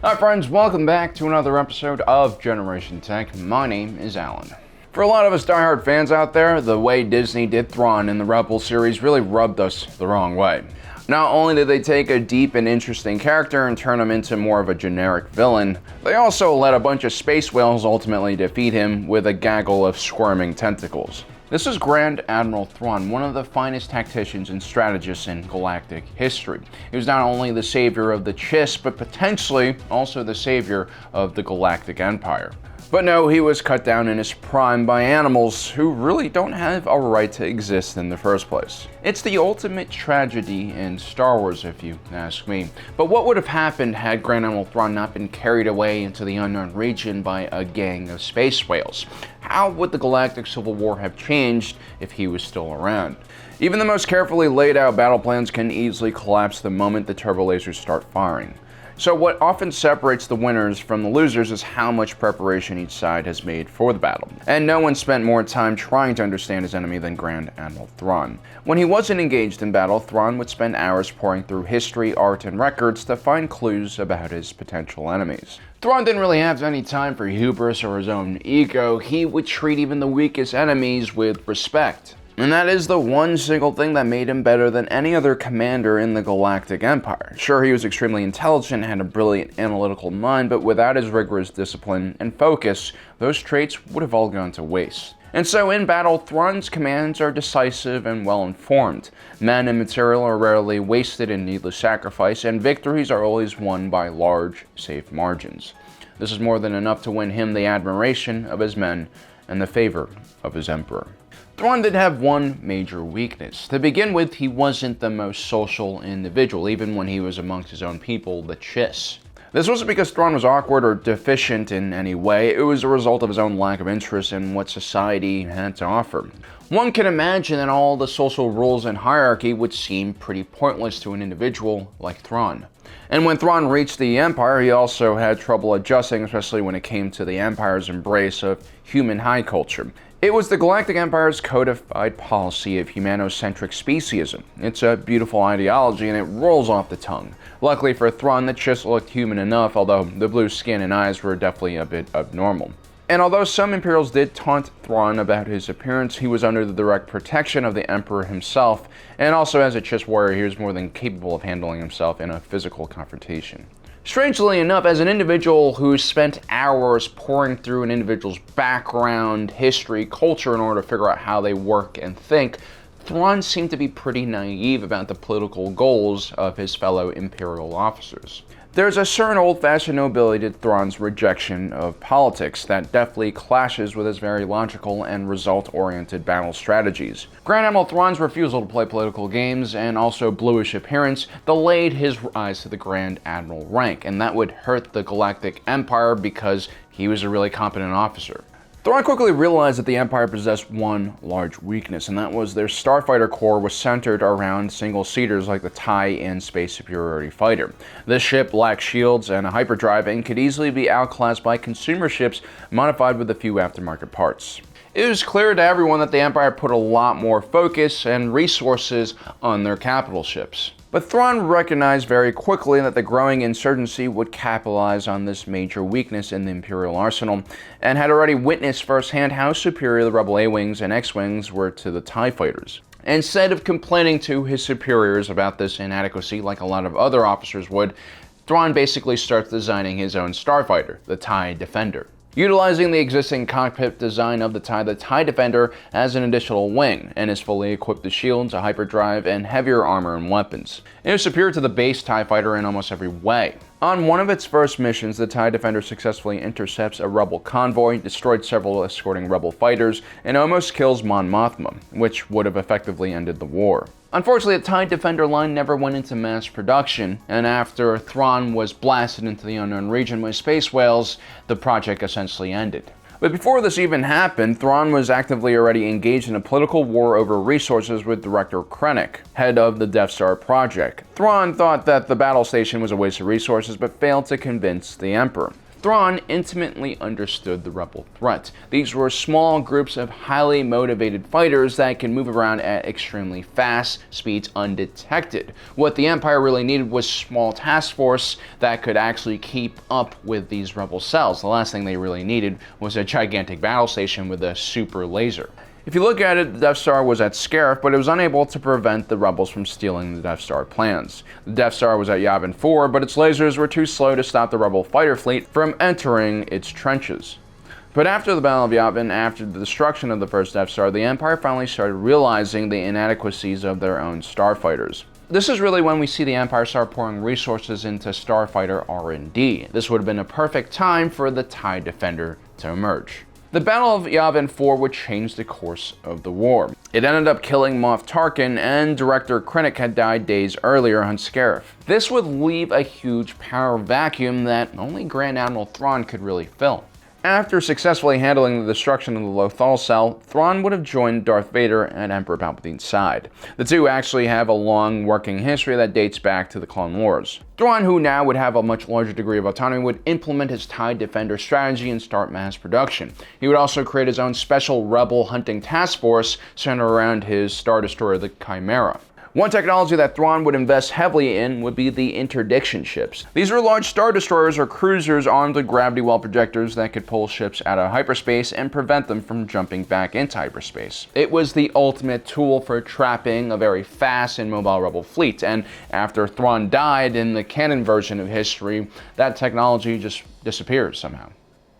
Hi friends, welcome back to another episode of Generation Tech. My name is Alan. For a lot of us diehard fans out there, the way Disney did Thrawn in the Rebels series really rubbed us the wrong way. Not only did they take a deep and interesting character and turn him into more of a generic villain, they also let a bunch of space whales ultimately defeat him with a gaggle of squirming tentacles. This is Grand Admiral Thrawn, one of the finest tacticians and strategists in Galactic history. He was not only the savior of the Chiss, but potentially also the savior of the Galactic Empire. But no, he was cut down in his prime by animals who really don't have a right to exist in the first place. It's the ultimate tragedy in Star Wars, if you ask me. But what would have happened had Grand Admiral Thrawn not been carried away into the unknown region by a gang of space whales? How would the Galactic Civil War have changed if he was still around? Even the most carefully laid out battle plans can easily collapse the moment the turbo lasers start firing. So what often separates the winners from the losers is how much preparation each side has made for the battle. And no one spent more time trying to understand his enemy than Grand Admiral Thrawn. When he wasn't engaged in battle, Thrawn would spend hours poring through history, art, and records to find clues about his potential enemies. Thrawn didn't really have any time for hubris or his own ego. He would treat even the weakest enemies with respect. And that is the one single thing that made him better than any other commander in the Galactic Empire. Sure, he was extremely intelligent, had a brilliant analytical mind, but without his rigorous discipline and focus, those traits would have all gone to waste. And so in battle, Thrawn's commands are decisive and well-informed. Men and material are rarely wasted in needless sacrifice, and victories are always won by large, safe margins. This is more than enough to win him the admiration of his men and the favor of his emperor. Thrawn did have one major weakness. To begin with, he wasn't the most social individual, even when he was amongst his own people, the Chiss. This wasn't because Thrawn was awkward or deficient in any way, it was a result of his own lack of interest in what society had to offer. One can imagine that all the social rules and hierarchy would seem pretty pointless to an individual like Thrawn. And when Thrawn reached the Empire, he also had trouble adjusting, especially when it came to the Empire's embrace of human high culture. It was the Galactic Empire's codified policy of humanocentric speciesism. It's a beautiful ideology and it rolls off the tongue. Luckily for Thrawn, the Chiss looked human enough, although the blue skin and eyes were definitely a bit abnormal. And although some Imperials did taunt Thrawn about his appearance, he was under the direct protection of the Emperor himself, and also as a Chiss warrior, he was more than capable of handling himself in a physical confrontation. Strangely enough, as an individual who spent hours poring through an individual's background, history, culture in order to figure out how they work and think, Thrawn seemed to be pretty naive about the political goals of his fellow Imperial officers. There's a certain old-fashioned nobility to Thrawn's rejection of politics that definitely clashes with his very logical and result-oriented battle strategies. Grand Admiral Thrawn's refusal to play political games and also bluish appearance delayed his rise to the Grand Admiral rank, and that would hurt the Galactic Empire because he was a really competent officer. Thrawn quickly realized that the Empire possessed one large weakness, and that was their starfighter corps was centered around single-seaters like the TIE and Space Superiority Fighter. This ship lacked shields and a hyperdrive and could easily be outclassed by consumer ships modified with a few aftermarket parts. It was clear to everyone that the Empire put a lot more focus and resources on their capital ships. But Thrawn recognized very quickly that the growing insurgency would capitalize on this major weakness in the Imperial arsenal, and had already witnessed firsthand how superior the Rebel A-Wings and X-Wings were to the TIE fighters. Instead of complaining to his superiors about this inadequacy like a lot of other officers would, Thrawn basically starts designing his own starfighter, the TIE Defender. Utilizing the existing cockpit design of the TIE Defender has an additional wing, and is fully equipped with shields, a hyperdrive, and heavier armor and weapons. It is superior to the base TIE Fighter in almost every way. On one of its first missions, the TIE Defender successfully intercepts a Rebel convoy, destroyed several escorting Rebel fighters, and almost kills Mon Mothma, which would have effectively ended the war. Unfortunately, the TIE Defender line never went into mass production, and after Thrawn was blasted into the unknown region with space whales, the project essentially ended. But before this even happened, Thrawn was actively already engaged in a political war over resources with Director Krennic, head of the Death Star project. Thrawn thought that the battle station was a waste of resources, but failed to convince the Emperor. Thrawn intimately understood the rebel threat. These were small groups of highly motivated fighters that can move around at extremely fast speeds undetected. What the Empire really needed was small task force that could actually keep up with these rebel cells. The last thing they really needed was a gigantic battle station with a super laser. If you look at it, the Death Star was at Scarif, but it was unable to prevent the rebels from stealing the Death Star plans. The Death Star was at Yavin 4, but its lasers were too slow to stop the rebel fighter fleet from entering its trenches. But after the Battle of Yavin, after the destruction of the first Death Star, the Empire finally started realizing the inadequacies of their own starfighters. This is really when we see the Empire start pouring resources into starfighter R&D. This would have been a perfect time for the TIE Defender to emerge. The Battle of Yavin 4 would change the course of the war. It ended up killing Moff Tarkin, and Director Krennic had died days earlier on Scarif. This would leave a huge power vacuum that only Grand Admiral Thrawn could really fill. After successfully handling the destruction of the Lothal cell, Thrawn would have joined Darth Vader at Emperor Palpatine's side. The two actually have a long working history that dates back to the Clone Wars. Thrawn, who now would have a much larger degree of autonomy, would implement his TIE Defender strategy and start mass production. He would also create his own special rebel hunting task force centered around his Star Destroyer, the Chimera. One technology that Thrawn would invest heavily in would be the interdiction ships. These were large Star Destroyers or cruisers armed with gravity well projectors that could pull ships out of hyperspace and prevent them from jumping back into hyperspace. It was the ultimate tool for trapping a very fast and mobile rebel fleet, and after Thrawn died in the canon version of history, that technology just disappears somehow.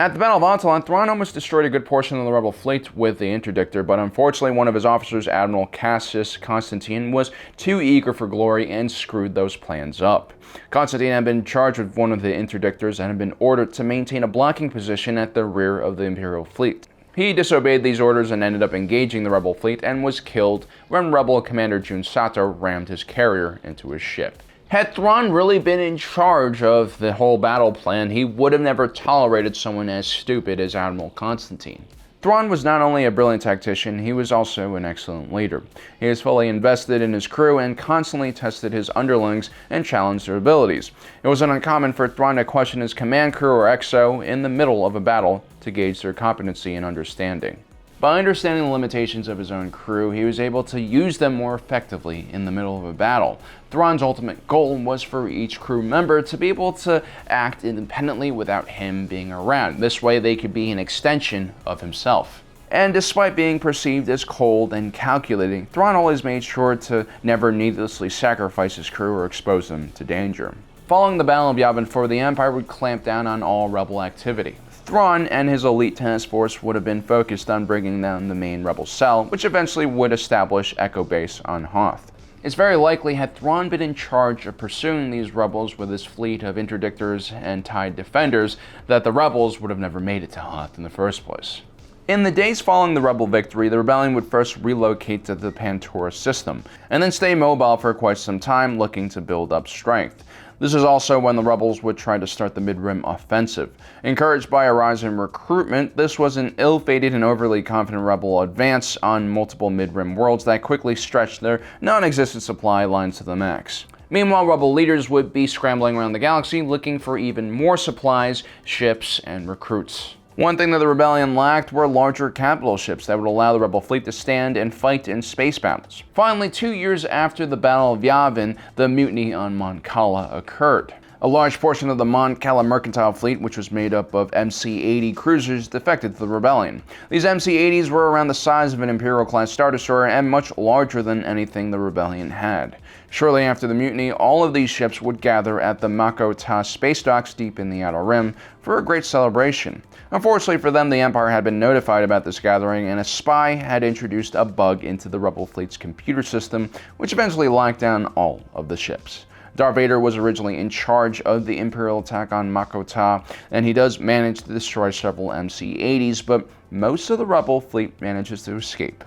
At the Battle of Atollon, Thrawn almost destroyed a good portion of the rebel fleet with the interdictor, but unfortunately one of his officers, Admiral Cassius Constantine, was too eager for glory and screwed those plans up. Constantine had been charged with one of the interdictors and had been ordered to maintain a blocking position at the rear of the Imperial fleet. He disobeyed these orders and ended up engaging the rebel fleet and was killed when Rebel Commander Jun Sato rammed his carrier into his ship. Had Thrawn really been in charge of the whole battle plan, he would have never tolerated someone as stupid as Admiral Constantine. Thrawn was not only a brilliant tactician, he was also an excellent leader. He was fully invested in his crew and constantly tested his underlings and challenged their abilities. It wasn't uncommon for Thrawn to question his command crew or XO in the middle of a battle to gauge their competency and understanding. By understanding the limitations of his own crew, he was able to use them more effectively in the middle of a battle. Thrawn's ultimate goal was for each crew member to be able to act independently without him being around. This way they could be an extension of himself. And despite being perceived as cold and calculating, Thrawn always made sure to never needlessly sacrifice his crew or expose them to danger. Following the Battle of Yavin 4, the Empire would clamp down on all rebel activity. Thrawn and his elite task force would have been focused on bringing down the main rebel cell, which eventually would establish Echo Base on Hoth. It's very likely, had Thrawn been in charge of pursuing these rebels with his fleet of interdictors and TIE Defenders, that the rebels would have never made it to Hoth in the first place. In the days following the rebel victory, the rebellion would first relocate to the Pantora system, and then stay mobile for quite some time, looking to build up strength. This is also when the rebels would try to start the Mid-Rim offensive. Encouraged by a rise in recruitment, this was an ill-fated and overly confident rebel advance on multiple Mid-Rim worlds that quickly stretched their non-existent supply lines to the max. Meanwhile, rebel leaders would be scrambling around the galaxy looking for even more supplies, ships, and recruits. One thing that the rebellion lacked were larger capital ships that would allow the rebel fleet to stand and fight in space battles. Finally, 2 years after the Battle of Yavin, the mutiny on Mon Cala occurred. A large portion of the Mon Cala mercantile fleet, which was made up of MC-80 cruisers, defected to the rebellion. These MC-80s were around the size of an Imperial-class Star Destroyer and much larger than anything the rebellion had. Shortly after the mutiny, all of these ships would gather at the Mako Ta space docks deep in the Outer Rim for a great celebration. Unfortunately for them, the Empire had been notified about this gathering, and a spy had introduced a bug into the rebel fleet's computer system, which eventually locked down all of the ships. Darth Vader was originally in charge of the Imperial attack on Mako Ta, and he does manage to destroy several MC-80s, but most of the rebel fleet manages to escape.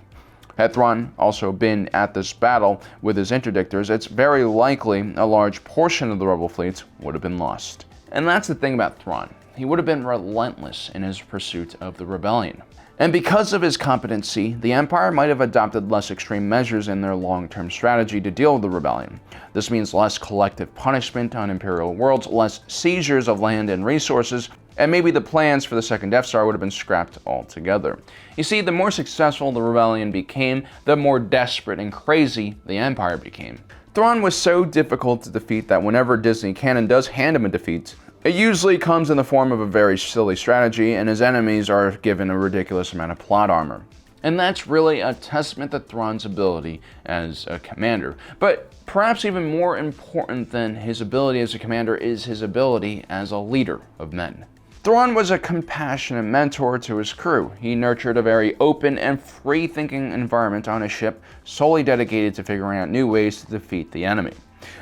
Had Thrawn also been at this battle with his interdictors, it's very likely a large portion of the rebel fleet would have been lost. And that's the thing about Thrawn. He would have been relentless in his pursuit of the rebellion. And because of his competency, the Empire might have adopted less extreme measures in their long-term strategy to deal with the rebellion. This means less collective punishment on Imperial worlds, less seizures of land and resources, and maybe the plans for the second Death Star would have been scrapped altogether. You see, the more successful the rebellion became, the more desperate and crazy the Empire became. Thrawn was so difficult to defeat that whenever Disney canon does hand him a defeat, it usually comes in the form of a very silly strategy, and his enemies are given a ridiculous amount of plot armor. And that's really a testament to Thrawn's ability as a commander. But perhaps even more important than his ability as a commander is his ability as a leader of men. Thrawn was a compassionate mentor to his crew. He nurtured a very open and free-thinking environment on his ship, solely dedicated to figuring out new ways to defeat the enemy.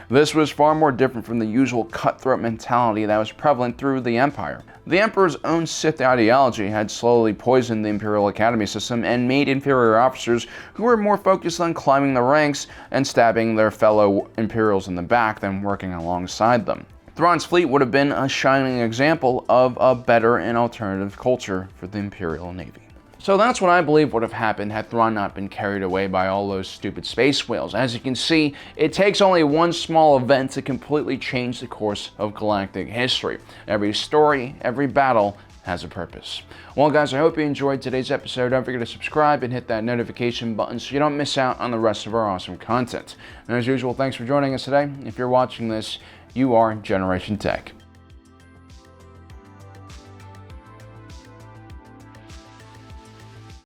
This was far more different from the usual cutthroat mentality that was prevalent through the Empire. The Emperor's own Sith ideology had slowly poisoned the Imperial Academy system and made inferior officers who were more focused on climbing the ranks and stabbing their fellow Imperials in the back than working alongside them. Thrawn's fleet would have been a shining example of a better and alternative culture for the Imperial Navy. So that's what I believe would have happened had Thrawn not been carried away by all those stupid space whales. As you can see, it takes only one small event to completely change the course of galactic history. Every story, every battle has a purpose. Well guys, I hope you enjoyed today's episode. Don't forget to subscribe and hit that notification button so you don't miss out on the rest of our awesome content. And as usual, thanks for joining us today. If you're watching this, you are Generation Tech.